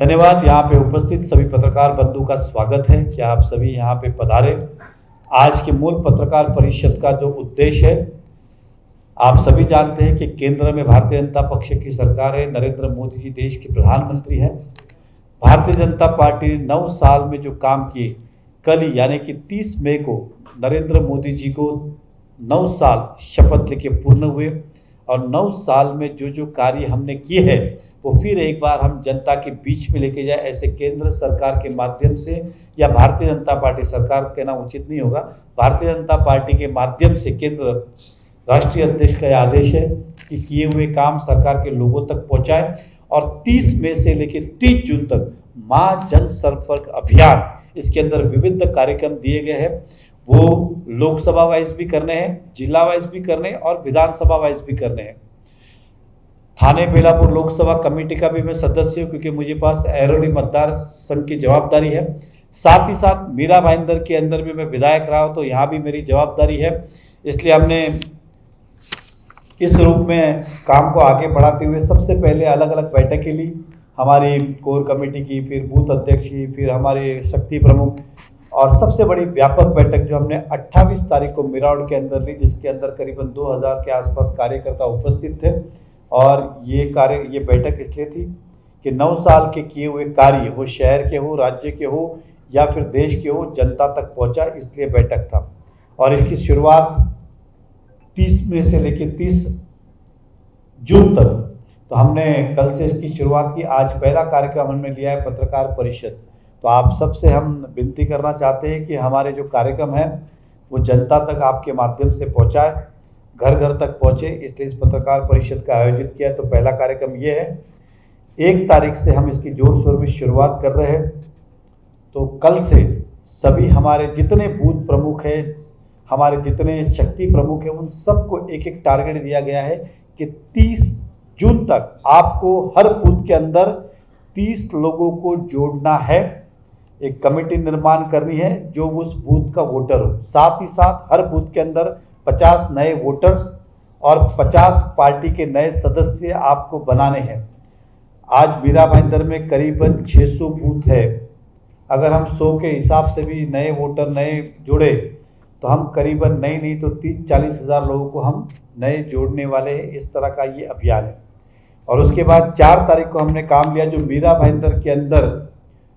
धन्यवाद। यहाँ पे उपस्थित सभी पत्रकार बंधु का स्वागत है कि आप सभी यहाँ पे पधारे। आज के मूल पत्रकार परिषद का जो उद्देश्य है, आप सभी जानते हैं कि केंद्र में भारतीय जनता पक्ष की सरकार है। नरेंद्र मोदी जी देश के प्रधानमंत्री हैं। भारतीय जनता पार्टी ने 9 साल में जो काम किए, कल ही यानी कि 30 मई को नरेंद्र मोदी जी को 9 साल शपथ लेके पूर्ण हुए और 9 साल में जो जो कार्य हमने किए हैं वो फिर एक बार हम जनता के बीच में लेके जाए, ऐसे केंद्र सरकार के माध्यम से, या भारतीय जनता पार्टी सरकार कहना उचित नहीं होगा, भारतीय जनता पार्टी के माध्यम से केंद्र राष्ट्रीय अध्यक्ष का यह आदेश है कि किए हुए काम सरकार के लोगों तक पहुंचाए। और 30 मई से लेकर 30 जून तक मां जन संपर्क अभियान, इसके अंदर विविध कार्यक्रम दिए गए हैं। वो लोकसभा वाइज भी करने हैं, जिला वाइज भी करने हैं और विधानसभा वाइज भी करने हैं। थाने बेलापुर लोकसभा कमेटी का भी मैं सदस्य हूँ, क्योंकि मुझे पास ऐरोली मतदार संघ की जवाबदारी है। साथ ही साथ मीरा भाईंदर के अंदर भी मैं विधायक रहा हूँ, तो यहाँ भी मेरी जवाबदारी है। इसलिए हमने इस रूप में काम को आगे बढ़ाते हुए सबसे पहले अलग अलग बैठकें ली, हमारी कोर कमेटी की, फिर बूथ अध्यक्ष की, फिर हमारे शक्ति प्रमुख, और सबसे बड़ी व्यापक बैठक जो हमने 28 तारीख को मिराड़ के अंदर ली, जिसके अंदर करीबन 2000 के आसपास कार्यकर्ता उपस्थित थे। और ये बैठक इसलिए थी कि 9 साल के किए हुए कार्य, वो शहर के हो, राज्य के हो या फिर देश के हो, जनता तक पहुंचा, इसलिए बैठक था। और इसकी शुरुआत 30 मई से लेकर 30 जून तक, तो हमने कल से इसकी शुरुआत की। आज पहला कार्यक्रम हमने लिया है पत्रकार परिषद। तो आप सबसे हम विनती करना चाहते हैं कि हमारे जो कार्यक्रम है वो जनता तक आपके माध्यम से पहुंचाए, घर घर तक पहुंचे, इसलिए इस पत्रकार परिषद का आयोजित किया। तो पहला कार्यक्रम ये है, 1 तारीख से हम इसकी जोर शोर में शुरुआत कर रहे हैं। तो कल से सभी हमारे जितने बूथ प्रमुख हैं, हमारे जितने शक्ति प्रमुख हैं, उन सबको एक एक टारगेट दिया गया है कि 30 जून तक आपको हर बूथ के अंदर 30 लोगों को जोड़ना है। एक कमेटी निर्माण करनी है जो उस बूथ का वोटर हो। साथ ही साथ हर बूथ के अंदर 50 नए वोटर्स और 50 पार्टी के नए सदस्य आपको बनाने हैं। आज मीरा भाईंदर में करीबन 600 बूथ है। अगर हम 100 के हिसाब से भी नए वोटर नए जोड़े तो हम करीबन नहीं तो 30-40 हज़ार लोगों को हम नए जोड़ने वाले हैं। इस तरह का ये अभियान है। और उसके बाद 4 तारीख को हमने काम लिया, जो मीरा भाईंदर के अंदर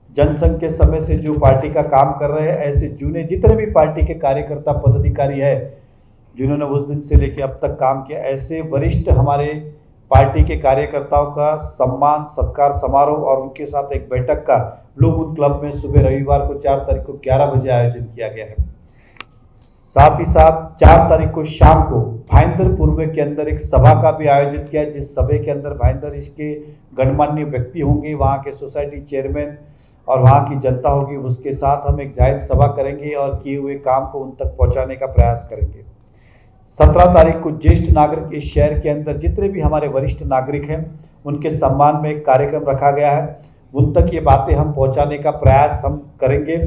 जनसंघ के समय से जो पार्टी का काम कर रहे हैं, ऐसे जूने जितने भी पार्टी के कार्यकर्ता पदाधिकारी है जिन्होंने उस दिन से लेकर अब तक काम किया, ऐसे वरिष्ठ हमारे पार्टी के कार्यकर्ताओं का सम्मान सत्कार समारोह और उनके साथ एक बैठक का ब्लू बूथ क्लब में सुबह रविवार को 4 तारीख को 11 बजे आयोजन किया गया है। साथ ही साथ 4 तारीख को शाम को भाईंदर पूर्व के अंदर एक सभा का भी आयोजित किया है, जिस सभा के अंदर भाईंदर इसके गणमान्य व्यक्ति होंगे, वहाँ के सोसाइटी चेयरमैन और वहाँ की जनता होगी। उसके साथ हम एक जाहिर सभा करेंगे और किए हुए काम को उन तक पहुँचाने का प्रयास करेंगे। 17 तारीख को ज्येष्ठ नागरिक, इस शहर के अंदर जितने भी हमारे वरिष्ठ नागरिक हैं उनके सम्मान में एक कार्यक्रम रखा गया है। उन तक ये बातें हम पहुँचाने का प्रयास हम करेंगे।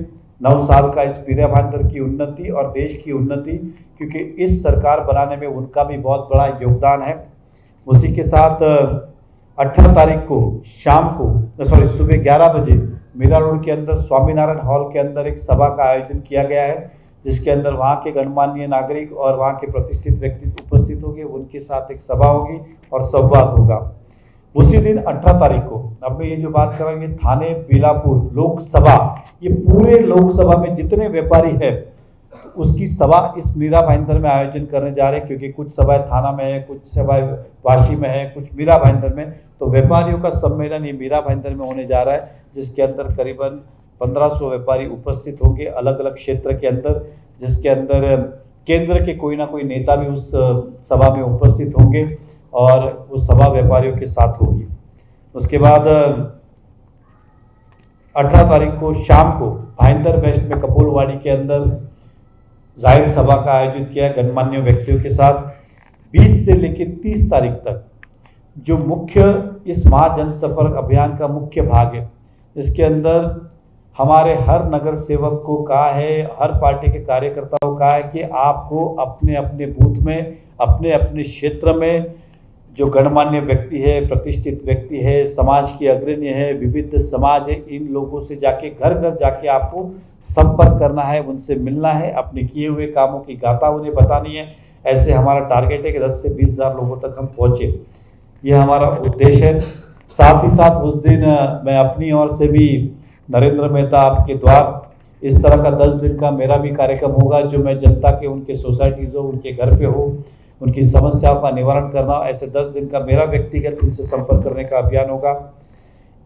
9 साल का इस मीरा भाईंदर की उन्नति और देश की उन्नति, क्योंकि इस सरकार बनाने में उनका भी बहुत बड़ा योगदान है। उसी के साथ 18 तारीख को सुबह 11 बजे मीरा रोड के अंदर स्वामीनारायण हॉल के अंदर एक सभा का आयोजन किया गया है, जिसके अंदर वहाँ के गणमान्य नागरिक और वहाँ के प्रतिष्ठित व्यक्ति उपस्थित होंगे। उनके साथ एक सभा होगी और संवाद होगा। उसी दिन 18 तारीख को अब ये जो बात करेंगे, थाने बेलापुर लोकसभा, ये पूरे लोकसभा में जितने व्यापारी है उसकी सभा इस मीरा भाईंदर में आयोजन करने जा रहे हैं, क्योंकि कुछ सभाएं थाना में है, कुछ सभाएं वाशी में है, कुछ मीरा भाईंदर में। तो व्यापारियों का सम्मेलन ये मीरा भाईंदर में होने जा रहा है, जिसके अंदर करीबन 1500 व्यापारी उपस्थित होंगे अलग अलग क्षेत्र के अंदर, जिसके अंदर केंद्र के कोई ना कोई नेता भी उस सभा में उपस्थित होंगे और वो सभा व्यापारियों के साथ होगी। उसके बाद 18 तारीख को शाम को भाईंदर वेस्ट में कपोलवाड़ी के अंदर जाहिर सभा का आयोजित किया गणमान्य व्यक्तियों के साथ। 20 से लेकर 30 तारीख तक जो मुख्य इस महाजनसंपर्क अभियान का मुख्य भाग है, इसके अंदर हमारे हर नगर सेवक को कहा है, हर पार्टी के कार्यकर्ताओं को कहा है कि आपको अपने अपने बूथ में, अपने अपने क्षेत्र में जो गणमान्य व्यक्ति है, प्रतिष्ठित व्यक्ति है, समाज के अग्रणी है, विविध समाज है, इन लोगों से जाके घर घर जाके आपको संपर्क करना है, उनसे मिलना है, अपने किए हुए कामों की गाथा उन्हें बतानी है। ऐसे हमारा टारगेट है कि 10 से 20 हज़ार लोगों तक हम पहुँचे, यह हमारा उद्देश्य है। साथ ही साथ उस दिन मैं अपनी ओर से भी नरेंद्र मेहता आपके द्वार इस तरह का 10 दिन का मेरा भी कार्यक्रम होगा, जो मैं जनता के उनके सोसाइटीज़ हो, उनके घर पे हो, उनकी समस्याओं का निवारण करना, ऐसे 10 दिन का मेरा व्यक्तिगत उनसे संपर्क करने का अभियान होगा।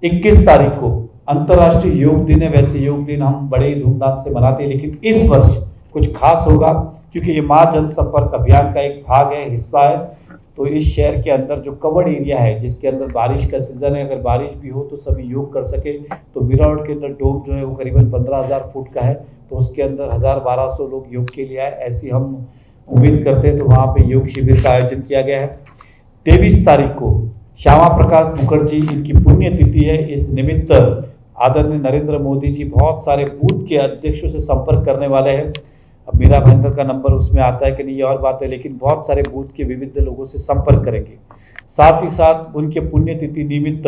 21 तारीख को अंतर्राष्ट्रीय योग दिन है। वैसे योग दिन हम बड़े ही धूमधाम से मनाते हैं, लेकिन इस वर्ष कुछ खास होगा क्योंकि ये माँ जनसंपर्क अभियान का एक भाग है, हिस्सा है। तो इस शहर के अंदर जो कवर्ड एरिया है, जिसके अंदर बारिश का सीजन है, अगर बारिश भी हो तो सभी योग कर सके, तो मीरा रोड के अंदर डोम जो है वो करीबन 15,000 फुट का है, तो उसके अंदर 1,000-1,200 लोग योग के लिए आए, ऐसी हम उम्मीद करते हैं। तो वहाँ पे योग शिविर का आयोजन किया गया है। 23 तारीख को श्यामा प्रकाश मुखर्जी, इनकी पुण्यतिथि है। इस निमित्त आदरणीय नरेंद्र मोदी जी बहुत सारे बूथ के अध्यक्षों से संपर्क करने वाले हैं। अब मीरा भाईंदर का नंबर उसमें आता है कि नहीं, ये और बात है, लेकिन बहुत सारे बूथ के विविध लोगों से संपर्क करेंगे। साथ ही साथ उनके पुण्यतिथि निमित्त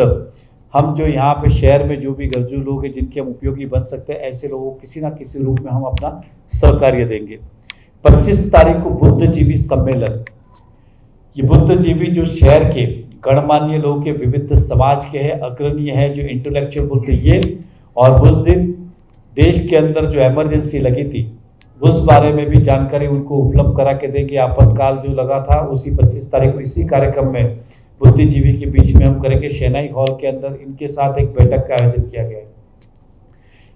हम जो यहाँ पे शहर में जो भी गरजू लोग हैं, जिनके हम उपयोगी बन सकते हैं, ऐसे लोगों को किसी ना किसी रूप में हम अपना सहकार्य देंगे। 25 तारीख को बुद्धिजीवी सम्मेलन। ये बुद्धिजीवी जो शहर के गणमान्य लोग के, विविध समाज के हैं, अग्रणीय है, जो इंटेलेक्चुअल बोलते ये, और उस दिन देश के अंदर जो इमरजेंसी लगी थी उस बारे में भी जानकारी उनको उपलब्ध करा के देंगे। आपातकाल जो लगा था उसी 25 तारीख को इसी कार्यक्रम में बुद्धिजीवी के बीच में हम करेंगे। शहनाई हॉल के अंदर इनके साथ एक बैठक का आयोजन किया गया है।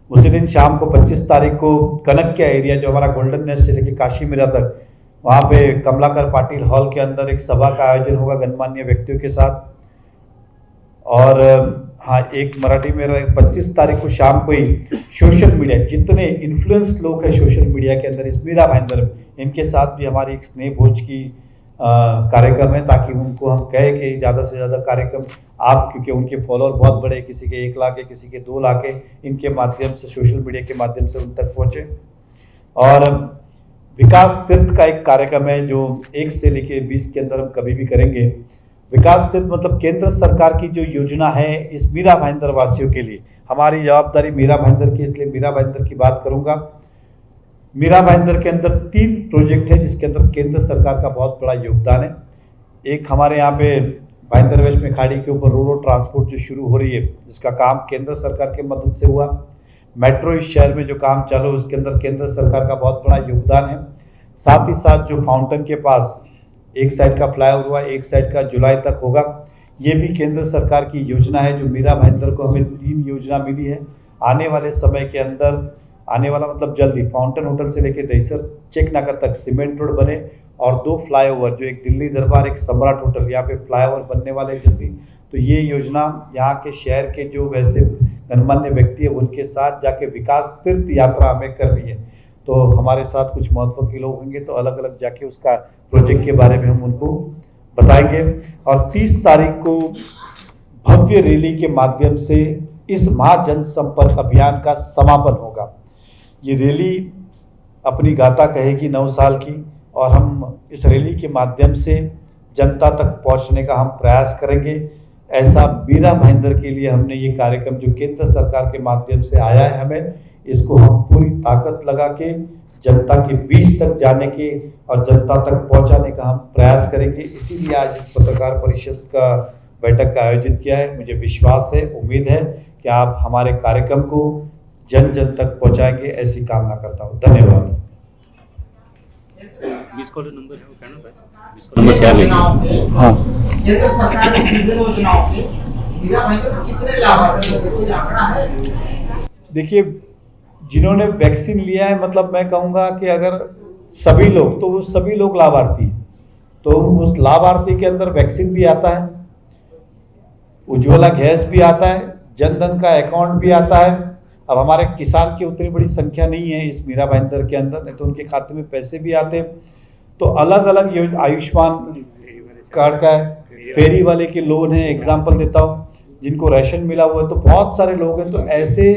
उसी दिन शाम को 25 तारीख को कनक्या एरिया, जो हमारा गोल्डन नेस्ट से लेकर काशी मीरा तक, वहाँ पे कमलाकर पाटिल हॉल के अंदर एक सभा का आयोजन होगा गणमान्य व्यक्तियों के साथ। और हाँ, एक मराठी में 25 तारीख को शाम को ही सोशल मीडिया, जितने इन्फ्लुएंस लोग हैं सोशल मीडिया के अंदर इस मीरा भाईंदर में, इनके साथ भी हमारी एक स्नेह भोज की कार्यक्रम है, ताकि उनको हम कहें कि ज़्यादा से ज़्यादा कार्यक्रम आप, क्योंकि उनके फॉलोअर बहुत बड़े, किसी के 1 लाख है, किसी के 2 लाख है, इनके माध्यम से, सोशल मीडिया के माध्यम से उन तक पहुँचे। और विकास तीर्थ का एक कार्यक्रम है जो 1 से लेकर 20 के अंदर हम कभी भी करेंगे। विकास तीर्थ मतलब केंद्र सरकार की जो योजना है इस मीरा भाईंदर वासियों के लिए, हमारी जवाबदारी मीरा भाईंदर की, इसलिए मीरा भाईंदर की बात करूंगा। मीरा भाईंदर के अंदर 3 प्रोजेक्ट है जिसके अंदर केंद्र सरकार का बहुत बड़ा योगदान है। एक हमारे यहाँ पे भाईंदर वेस्ट में खाड़ी के ऊपर रोरो ट्रांसपोर्ट जो शुरू हो रही है, जिसका काम केंद्र सरकार की मदद से हुआ। मेट्रो इस शहर में जो काम चालू है उसके अंदर केंद्र सरकार का बहुत बड़ा योगदान है। साथ ही साथ जो फाउंटेन के पास एक साइड का फ्लाईओवर हुआ, एक साइड का जुलाई तक होगा, ये भी केंद्र सरकार की योजना है। जो मीरा भाईंदर को हमें 3 योजना मिली है। आने वाले समय के अंदर, आने वाला मतलब जल्दी, फाउंटेन होटल से लेकर दहीसर चेक नाका तक सीमेंट रोड बने, और 2 फ्लाईओवर, जो एक दिल्ली दरबार, एक सम्राट होटल, यहाँ पे फ्लाईओवर बनने वाले जल्दी। तो ये योजना यहाँ के शहर के जो वैसे गणमान्य व्यक्ति है उनके साथ जाके विकास तीर्थ यात्रा हमें करनी है। तो हमारे साथ कुछ महत्व के लोग होंगे, तो अलग अलग जाके उसका प्रोजेक्ट के बारे में हम उनको बताएंगे। और 30 तारीख को भव्य रैली के माध्यम से इस महा जनसंपर्क अभियान का समापन होगा। ये रैली अपनी गाथा कहेगी 9 साल की, और हम इस रैली के माध्यम से जनता तक पहुंचने का हम प्रयास करेंगे। ऐसा मीरा भाईंदर के लिए हमने ये कार्यक्रम जो केंद्र सरकार के माध्यम से आया है, हमें इसको हम पूरी ताकत लगा के जनता के बीच तक जाने के और जनता तक पहुंचाने का हम प्रयास करेंगे। इसीलिए आज इस पत्रकार परिषद का बैठक का आयोजन किया है। मुझे विश्वास है, उम्मीद है कि आप हमारे कार्यक्रम को जन जन तक पहुंचाएंगे, ऐसी कामना करता हूं। धन्यवाद। 20 कॉल नंबर है वो कहना भाई, 20 कॉल नंबर क्या लेंगे? हाँ, केंद्र सरकार की विभिन्न योजनाओं के मीरा भाईंदर को कितने लाभार्थी हैं, कोई आंकड़ा है? देखिए, जिन्होंने वैक्सीन लिया है, मतलब मैं कहूँगा कि अगर सभी लोग, तो वो सभी लोग लाभार्थी हैं। तो उस लाभार्थी के अंदर वैक्सीन भी आता है, उज्ज्वला गैस भी आता है, जनधन का अकाउंट भी आता है। अब हमारे किसान की उतनी बड़ी संख्या नहीं है इस मीरा भाईंदर के अंदर, नहीं तो उनके खाते में पैसे भी आते हैं। तो अलग अलग योजना, आयुष्मान कार्ड का है, फेरी वाले के लोन है, एग्जाम्पल देता हूँ, जिनको राशन मिला हुआ है, तो बहुत सारे लोग हैं। तो ऐसे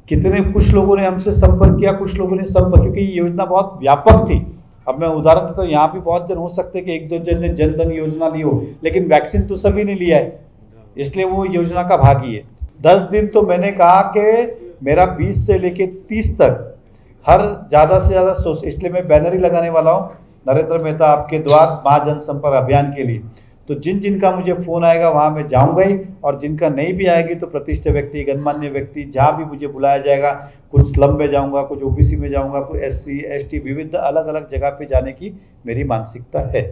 कितने, कुछ लोगों ने हमसे संपर्क किया, कुछ लोगों ने संपर्क, क्योंकि ये योजना बहुत व्यापक थी। अब मैं उदाहरण देता हूँ, यहाँ भी बहुत जन हो सकते हैं कि एक दो जन ने जन धन योजना ली हो, लेकिन वैक्सीन तो सभी ने लिया है, इसलिए वो योजना का भागी है। 10 दिन तो मैंने कहा कि मेरा 20 से लेके 30 तक हर ज़्यादा से ज़्यादा सोच, इसलिए मैं बैनर ही लगाने वाला हूँ, नरेंद्र मेहता आपके द्वार महा जनसंपर्क अभियान के लिए। तो जिनका मुझे फ़ोन आएगा वहाँ मैं जाऊँगा ही, और जिनका नहीं भी आएगी तो प्रतिष्ठित व्यक्ति, गणमान्य व्यक्ति, जहाँ भी मुझे बुलाया जाएगा, कुछ स्लम में जाऊँगा, कुछ ओबीसी में जाऊँगा, कुछ SC ST विविध अलग अलग जगह पे जाने की मेरी मानसिकता है।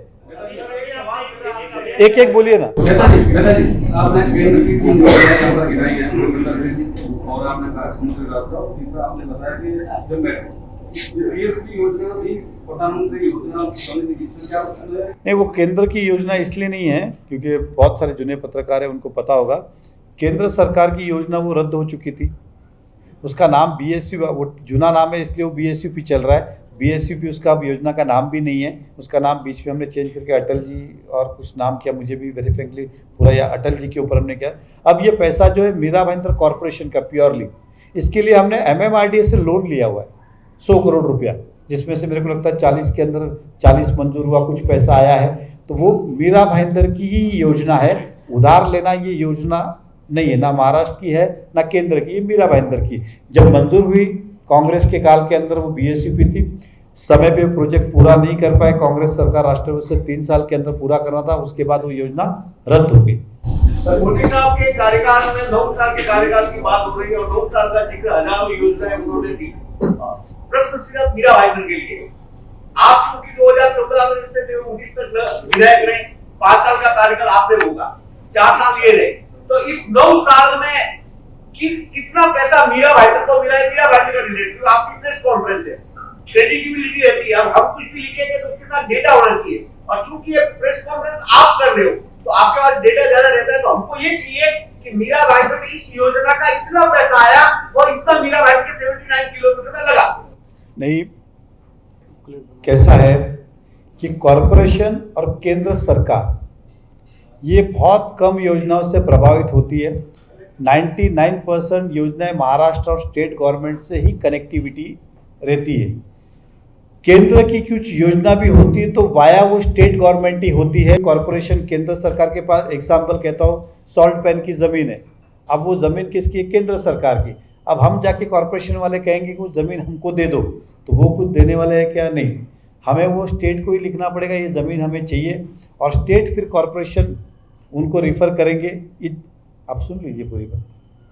एक एक बोलिए ना। नेताजी, आपने केंद्र की 3 योजनाएं पर गिनाई हैं, और आपने कहा समुद्री रास्ता, और तीसरा आपने बताया कि जो मेट्रो, ये की योजना भी प्रधानमंत्री योजना बनने की क्या पसंद है? नहीं, वो केंद्र की योजना इसलिए नहीं है क्योंकि बहुत सारे जुने पत्रकार हैं, उनको पता होगा केंद्र सरकार की योजना वो रद्द हो चुकी थी। उसका नाम BSU, वो जुना नाम है इसलिए वो BSUP चल रहा है। BSUP उसका अब योजना का नाम भी नहीं है, उसका नाम बीच में हमने चेंज करके अटल जी और कुछ नाम किया, मुझे भी वेरी फ्रेंकली पूरा या अटल जी के ऊपर हमने किया। अब ये पैसा जो है मीरा भाईंदर कॉरपोरेशन का प्योरली, इसके लिए हमने MMRDA से लोन लिया हुआ है 100 करोड़ रुपया, जिसमें से मेरे को लगता है 40 के अंदर 40 मंजूर हुआ, कुछ पैसा आया है। तो वो मीरा भाईंदर की ही योजना है, उधार लेना ये योजना नहीं है, ना महाराष्ट्र की है ना केंद्र की, ये मीरा भाईंदर की। जब मंजूर हुई कांग्रेस के काल के अंदर वो BSUP थी, समय पे प्रोजेक्ट पूरा नहीं कर पाए कांग्रेस सरकार, राष्ट्रपति से 3 साल के अंदर पूरा करना था, उसके बाद वो योजना रद्द हो गई। मोदी साहब के कार्यकाल में 9 साल के कार्यकाल की बात हो रही है, और 9 साल का जिक्र हजारों योजनाएं उन्होंने दी। प्रश्न सिर्फ मीरा भाईंदर के लिए, आप क्योंकि 2014 से 19 तक विधायक रहे, 5 साल का कार्यकाल आपने होगा, 4 साल ये रहे, तो इस 9 साल में कितना पैसा मीरा भाईंदर को मिला है? मीरा भाईंदर का रिलेटेड आपकी प्रेस कॉन्फ्रेंस है, क्रेडिबिलिटी रहती है। अब हम कुछ भी लिखेंगे तो उसके साथ डेटा होना चाहिए, और चूंकि ये प्रेस कॉन्फ्रेंस आप कर रहे हो तो आपके पास डेटा ज्यादा रहता है, तो हमको ये चाहिए कि मीरा भाईंदर में इस योजना का इतना पैसा आया और इतना मीरा भाईंदर के 79 किलोमीटर में लगा। नहीं, कैसा है कि कॉरपोरेशन और केंद्र सरकार ये बहुत कम योजनाओं से प्रभावित होती है। 99% योजनाएं महाराष्ट्र और स्टेट गवर्नमेंट से ही कनेक्टिविटी रहती है। केंद्र की कुछ योजना भी होती है तो वाया वो स्टेट गवर्नमेंट ही होती है। कॉरपोरेशन केंद्र सरकार के पास, एग्जाम्पल कहता हूँ, सॉल्ट पैन की ज़मीन है, अब वो ज़मीन किसकी है? केंद्र सरकार की। अब हम जाके कॉरपोरेशन वाले कहेंगे कि वो ज़मीन हमको दे दो, तो वो कुछ देने वाले हैं क्या? नहीं, हमें वो स्टेट को ही लिखना पड़ेगा ये ज़मीन हमें चाहिए, और स्टेट फिर कॉरपोरेशन उनको रिफ़र करेंगे। आप सुन लीजिए पूरी बात,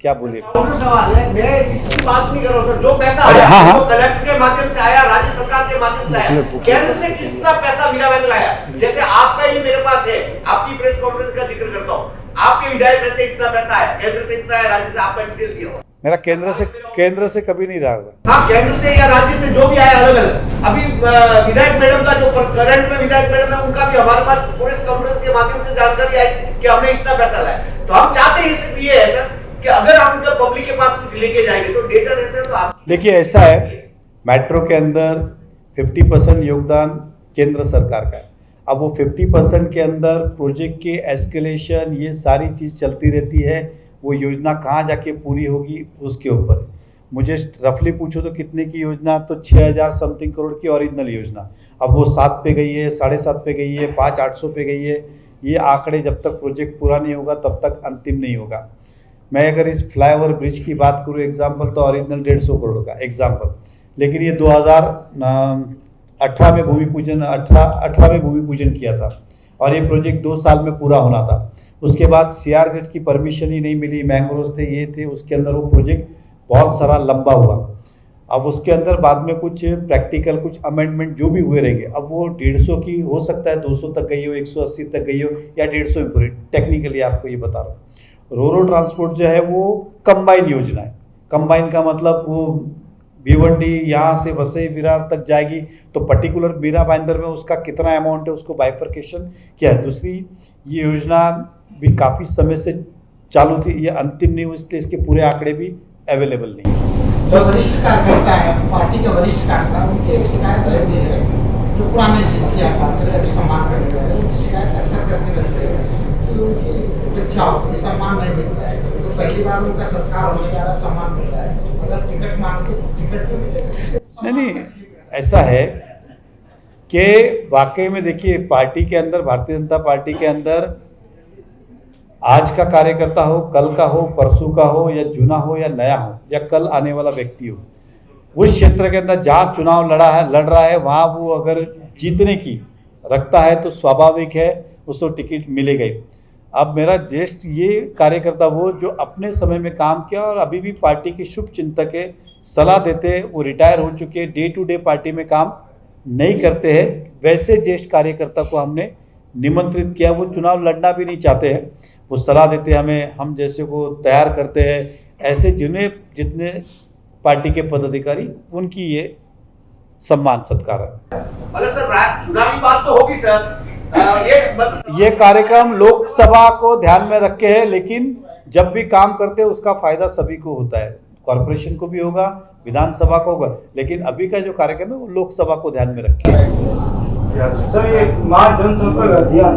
क्या बोले। सवाल है, मैं इसकी बात नहीं कर रहा हूं सर, जो पैसा अरे आया हाँ, वो कलेक्टर के माध्यम से आया, राज्य सरकार के माध्यम से आया, केंद्र से कितना पैसा मीरा भाईंदर आया? जैसे आपका ही मेरे पास है, आपकी प्रेस कॉन्फ्रेंस का जिक्र करता हूँ, आपके विधायक रहते इतना पैसा आया, केंद्र से इतना है, राज्य से आपका डिटेल दिया हो। मेरा केंद्र से कभी नहीं रहा होगा। हाँ, केंद्र से या राज्य से जो भी आया अलग अलग। अभी विधायक मैडम का जो करंट में विधायक मैडम है, उनका भी हमारे पास प्रेस कॉन्फ्रेंस के माध्यम से जानकारी आई कि हमने इतना पैसा लाया। तो हम चाहते हैं सिर्फ ये है सर कि अगर हम जब पब्लिक के पास कुछ लेके जाएंगे तो डेटा रहता है। तो आप देखिए, ऐसा है, मेट्रो के अंदर 50% योगदान केंद्र सरकार का है। अब वो 50% के अंदर प्रोजेक्ट के एस्केलेशन, ये सारी चीज़ चलती रहती है, वो योजना कहाँ जाके पूरी होगी उसके ऊपर। मुझे रफली पूछो तो कितने की योजना, तो 6000 समथिंग करोड़ की ओरिजिनल योजना, अब वो 7 पे गई है, 7.5 पे गई है, 5-800 पे गई है। ये आंकड़े जब तक प्रोजेक्ट पूरा नहीं होगा तब तक अंतिम नहीं होगा। मैं अगर इस फ्लाईओवर ब्रिज की बात करूँ एग्जाम्पल, तो ओरिजिनल 150 करोड़ का एग्जाम्पल, लेकिन ये 2018 में भूमि पूजन 18 में भूमि पूजन किया था, और ये प्रोजेक्ट 2 साल में पूरा होना था। उसके बाद CRZ की परमिशन ही नहीं मिली, मैंग्रोव्स थे, ये थे, उसके अंदर वो प्रोजेक्ट बहुत सारा लंबा हुआ। अब उसके अंदर बाद में कुछ प्रैक्टिकल कुछ अमेंडमेंट जो भी हुए रहेंगे, अब वो 150 की हो सकता है 200 तक गई हो, 180 तक गई हो, या 150 में पूरी। टेक्निकली आपको ये बता रहा हूँ। रोरो ट्रांसपोर्ट जो है वो कंबाइन योजना है। कंबाइन का मतलब वो भिवंडी यहाँ से वसई विरार तक जाएगी, तो पर्टिकुलर मीरा भाईंदर में उसका कितना अमाउंट है उसको बाइफर्केशन किया है। दूसरी, ये योजना भी काफ़ी समय से चालू थी, ये अंतिम नहीं हुई, इसलिए इसके पूरे आंकड़े भी अवेलेबल नहीं है। सर, वरिष्ठ कार्यकर्ता है, पार्टी के वरिष्ठ कार्यकर्ता, उनकी एक शिकायत रहती है, जो पुराने जिनकी आप बात करें, अभी सम्मान करने वाले, उनकी शिकायत अक्सर करते रहते हैं कि उनकी इच्छाओं ये सम्मान नहीं मिल रहा है। तो पहली बार उनका सत्कार होने जा रहा, सम्मान मिल रहा है, अगर टिकट मांगते तो टिकट तो मिलेगा। नहीं, ऐसा है, कि वाकई में देखिए पार्टी के अंदर, भारतीय जनता पार्टी के अंदर आज का कार्यकर्ता हो, कल का हो, परसों का हो, या जूना हो या नया हो, या कल आने वाला व्यक्ति हो, उस क्षेत्र के अंदर जहाँ चुनाव लड़ रहा है वहाँ वो अगर जीतने की रखता है तो स्वाभाविक है उसको टिकट मिलेगा ही। अब मेरा ज्येष्ठ ये कार्यकर्ता वो जो अपने समय में काम किया और अभी भी पार्टी के शुभ चिंतक है, सलाह देते, वो रिटायर हो चुके हैं, डे टू डे पार्टी में काम नहीं करते हैं, वैसे ज्येष्ठ कार्यकर्ता को हमने निमंत्रित किया। वो चुनाव लड़ना भी नहीं चाहते हैं, वो सलाह देते हमें, हम जैसे को तैयार करते हैं, ऐसे जितने पार्टी के पदाधिकारी उनकी ये सम्मान सत्कार है। मतलब सर चुनावी बात तो होगी सर, ये कार्यक्रम लोकसभा को ध्यान में रखे है, लेकिन जब भी काम करते हैं उसका फायदा सभी को होता है, कॉर्पोरेशन को भी होगा, विधानसभा को होगा, लेकिन अभी का जो कार्यक्रम है वो लोकसभा को ध्यान में रखे है। सर ये महाजनसंपर्क अभियान,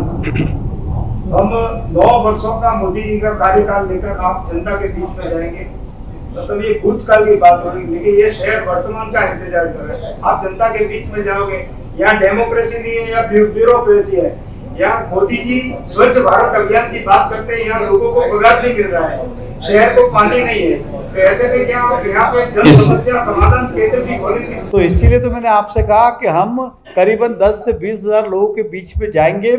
हम 9 वर्षों का मोदी जी का कार्यकाल लेकर आप जनता के बीच में जाएंगे, मतलब ये भूतकाल की बात होगी, लेकिन ये शहर वर्तमान का इंतजार कर रहे हैं। आप जनता के बीच में जाओगे, यहाँ डेमोक्रेसी नहीं है या ब्यूरोक्रेसी है। यहाँ मोदी जी स्वच्छ भारत अभियान की बात करते हैं, यहाँ लोगों को पगार नहीं मिल रहा है, शहर को पानी नहीं है, तो ऐसे में क्या आप यहाँ पे जन समस्या समाधान केंद्र भी खोलेंगे? तो इसीलिए तो मैंने आपसे कहा कि हम करीबन 10 से 20 हज़ार लोगों के बीच में जाएंगे।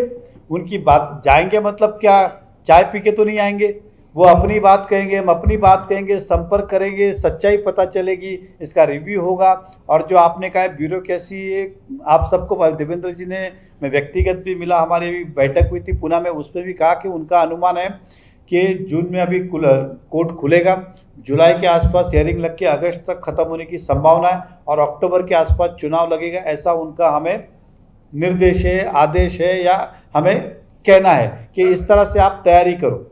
उनकी बात जाएंगे मतलब क्या, चाय पी के तो नहीं आएंगे, वो अपनी बात कहेंगे, हम अपनी बात कहेंगे, संपर्क करेंगे, सच्चाई पता चलेगी, इसका रिव्यू होगा। और जो आपने कहा ब्यूरोक्रेसी, आप सबको देवेंद्र जी ने, मैं व्यक्तिगत भी मिला, हमारी भी बैठक हुई थी पुणे में, उसमें भी कहा कि उनका अनुमान है कि जून में अभी कोर्ट खुलेगा, जुलाई के आसपास हियरिंग लग के अगस्त तक खत्म होने की संभावना है और अक्टूबर के आसपास चुनाव लगेगा, ऐसा उनका हमें निर्देश है, आदेश है, या हमें कहना है कि इस तरह से आप तैयारी करो।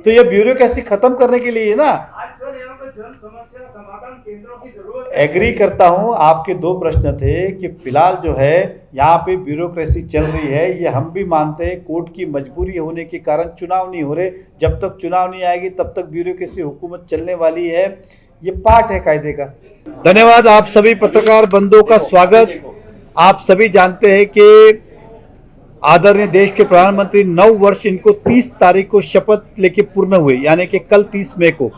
तो ये ब्यूरोक्रेसी खत्म करने के लिए ना, आज सर यहाँ पे जन समस्या समाधान केंद्रों की जरूरत है। एग्री करता हूँ। आपके 2 प्रश्न थे कि फिलहाल जो है यहाँ पे ब्यूरोक्रेसी चल रही है, ये हम भी मानते हैं, कोर्ट की मजबूरी होने के कारण चुनाव नहीं हो रहे। जब तक चुनाव नहीं आएगी तब तक ब्यूरोक्रेसी हुकूमत चलने वाली है, ये पार्ट है कायदे का। धन्यवाद आप सभी पत्रकार बंधुओं का स्वागत। आप सभी जानते हैं कि आदरणीय देश के प्रधानमंत्री 9 वर्ष इनको 30 तारीख को शपथ लेके पूर्ण हुए, यानी कि कल 30 मई को।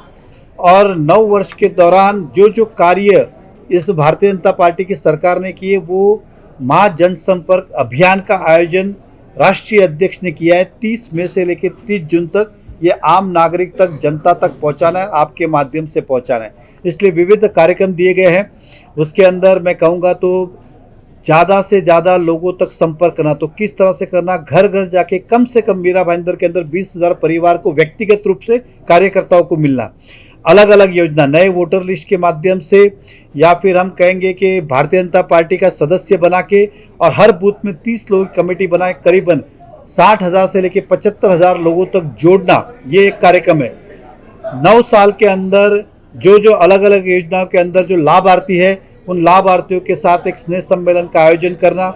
और 9 वर्ष के दौरान जो कार्य इस भारतीय जनता पार्टी की सरकार ने किए, वो महाजनसंपर्क अभियान का आयोजन राष्ट्रीय अध्यक्ष ने किया है। 30 मई से लेकर 30 जून तक ये आम नागरिक तक, जनता तक पहुंचाना है, आपके माध्यम से पहुंचाना है। इसलिए विविध कार्यक्रम दिए गए हैं। उसके अंदर मैं कहूँगा तो ज़्यादा से ज़्यादा लोगों तक संपर्क करना, तो किस तरह से करना, घर घर जाके कम से कम मीरा भाईंदर के अंदर 20,000 परिवार को व्यक्तिगत रूप से कार्यकर्ताओं को मिलना, अलग अलग योजना, नए वोटर लिस्ट के माध्यम से, या फिर हम कहेंगे कि भारतीय जनता पार्टी का सदस्य बना के और हर बूथ में 30 लोगों की कमेटी बनाए, करीबन 60,000 से लेकर 75,000 लोगों तक जोड़ना, ये एक कार्यक्रम है। 9 साल के अंदर जो अलग अलग योजनाओं के अंदर जो लाभार्थी है, उन लाभार्थियों के साथ एक स्नेह सम्मेलन का आयोजन करना,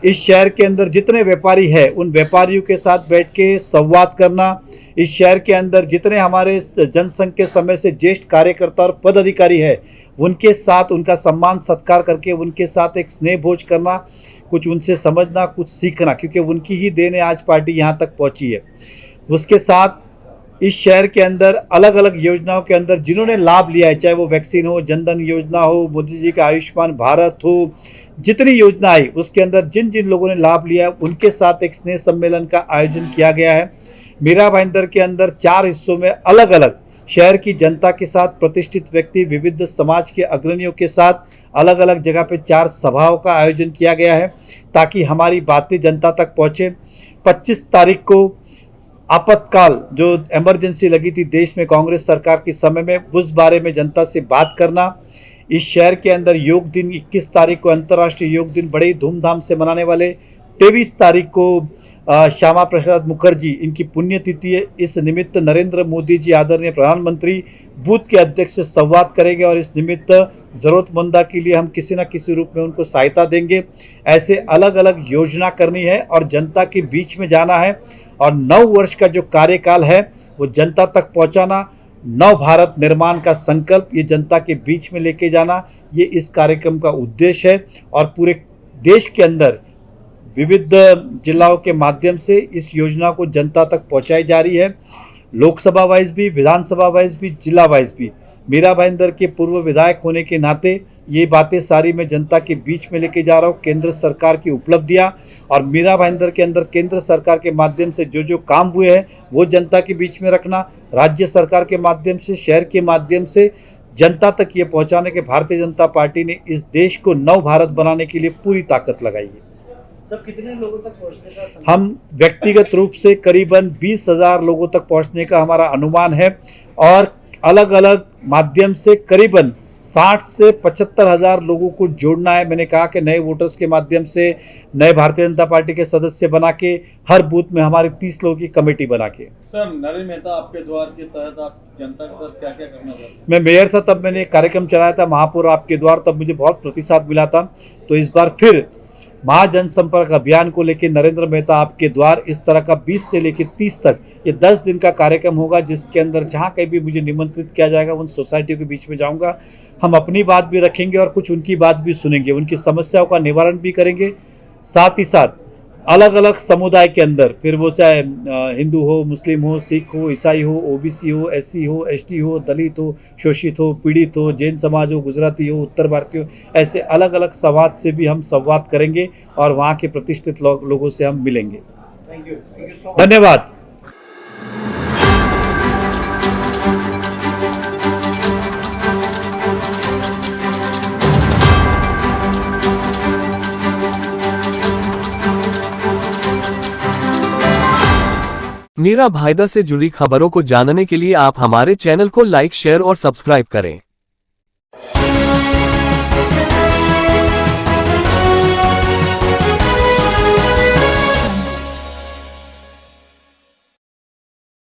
इस शहर के अंदर जितने व्यापारी हैं उन व्यापारियों के साथ बैठ के संवाद करना, इस शहर के अंदर जितने हमारे जनसंघ के समय से ज्येष्ठ कार्यकर्ता और पदाधिकारी है उनके साथ उनका सम्मान सत्कार करके उनके साथ एक स्नेह भोज करना, कुछ उनसे समझना, कुछ सीखना, क्योंकि उनकी ही देन है आज पार्टी यहाँ तक पहुँची है। उसके साथ इस शहर के अंदर अलग अलग योजनाओं के अंदर जिन्होंने लाभ लिया है, चाहे वो वैक्सीन हो, जनधन योजना हो, मोदी जी का आयुष्मान भारत हो, जितनी योजना आई उसके अंदर जिन जिन लोगों ने लाभ लिया है उनके साथ एक स्नेह सम्मेलन का आयोजन किया गया है। मीरा भाईंदर के अंदर 4 हिस्सों में अलग अलग शहर की जनता के साथ, प्रतिष्ठित व्यक्ति, विविध समाज के अग्रणियों के साथ अलग अलग जगह पे 4 सभाओं का आयोजन किया गया है ताकि हमारी बातें जनता तक पहुँचे। 25 तारीख को आपातकाल जो इमरजेंसी लगी थी देश में कांग्रेस सरकार के समय में, उस बारे में जनता से बात करना। इस शहर के अंदर योग दिन 21 तारीख को अंतर्राष्ट्रीय योग दिन बड़े धूमधाम से मनाने वाले, 23 तारीख को श्यामा प्रसाद मुखर्जी इनकी पुण्यतिथि है। इस निमित्त नरेंद्र मोदी जी आदरणीय प्रधानमंत्री बूथ के अध्यक्ष से संवाद करेंगे और इस निमित्त ज़रूरतमंदा के लिए हम किसी न किसी रूप में उनको सहायता देंगे। ऐसे अलग अलग योजना करनी है और जनता के बीच में जाना है और 9 वर्ष का जो कार्यकाल है वो जनता तक पहुंचाना, नव भारत निर्माण का संकल्प ये जनता के बीच में लेके जाना, ये इस कार्यक्रम का उद्देश्य है। और पूरे देश के अंदर विविध जिलाओं के माध्यम से इस योजना को जनता तक पहुंचाई जा रही है। लोकसभा वाइज भी, विधानसभा वाइज भी, जिला वाइज भी। मीरा भाईंदर के पूर्व विधायक होने के नाते ये बातें सारी मैं जनता के बीच में लेके जा रहा हूँ। केंद्र सरकार की उपलब्धियाँ और मीरा भाईंदर के अंदर केंद्र सरकार के माध्यम से जो जो काम हुए हैं वो जनता के बीच में रखना, राज्य सरकार के माध्यम से, शहर के माध्यम से जनता तक ये पहुँचाने के भारतीय जनता पार्टी ने इस देश को नव भारत बनाने के लिए पूरी ताकत लगाई है। सब कितने लोगों तक पहुंचने का हम व्यक्तिगत रूप से करीबन 20,000 लोगों तक पहुंचने का हमारा अनुमान है और अलग अलग माध्यम से करीबन 60 से 75,000 लोगों को जोड़ना है। मैंने कहा कि नए वोटर्स के माध्यम से, नए भारतीय जनता पार्टी के सदस्य बना के, हर बूथ में हमारी 30 लोगों की कमेटी बना के। सर, नरेंद्र मेहता आपके द्वार के तहत आप जनता के साथ क्या क्या करना चाहते हैं? मैं मेयर था तब मैंने एक कार्यक्रम चलाया था महापौर आपके द्वार, तब मुझे बहुत प्रतिसाद मिला था। तो इस बार फिर महाजन संपर्क अभियान को लेकर नरेंद्र मेहता आपके द्वार इस तरह का 20 से लेकर 30 तक ये 10 दिन का कार्यक्रम होगा, जिसके अंदर जहाँ कहीं भी मुझे निमंत्रित किया जाएगा उन सोसाइटियों के बीच में जाऊँगा। हम अपनी बात भी रखेंगे और कुछ उनकी बात भी सुनेंगे, उनकी समस्याओं का निवारण भी करेंगे। साथ ही साथ अलग अलग समुदाय के अंदर, फिर वो चाहे हिंदू हो, मुस्लिम हो, सिख हो, ईसाई हो, ओबीसी हो, एससी हो, एसटी हो, दलित हो, शोषित हो, पीड़ित हो, जैन समाज हो, गुजराती हो, उत्तर भारतीय हो, ऐसे अलग अलग समाज से भी हम संवाद करेंगे और वहाँ के प्रतिष्ठित लोगों से हम मिलेंगे। Thank you so much. धन्यवाद। मीरा भाईंदर से जुड़ी खबरों को जानने के लिए आप हमारे चैनल को लाइक, शेयर और सब्सक्राइब करें।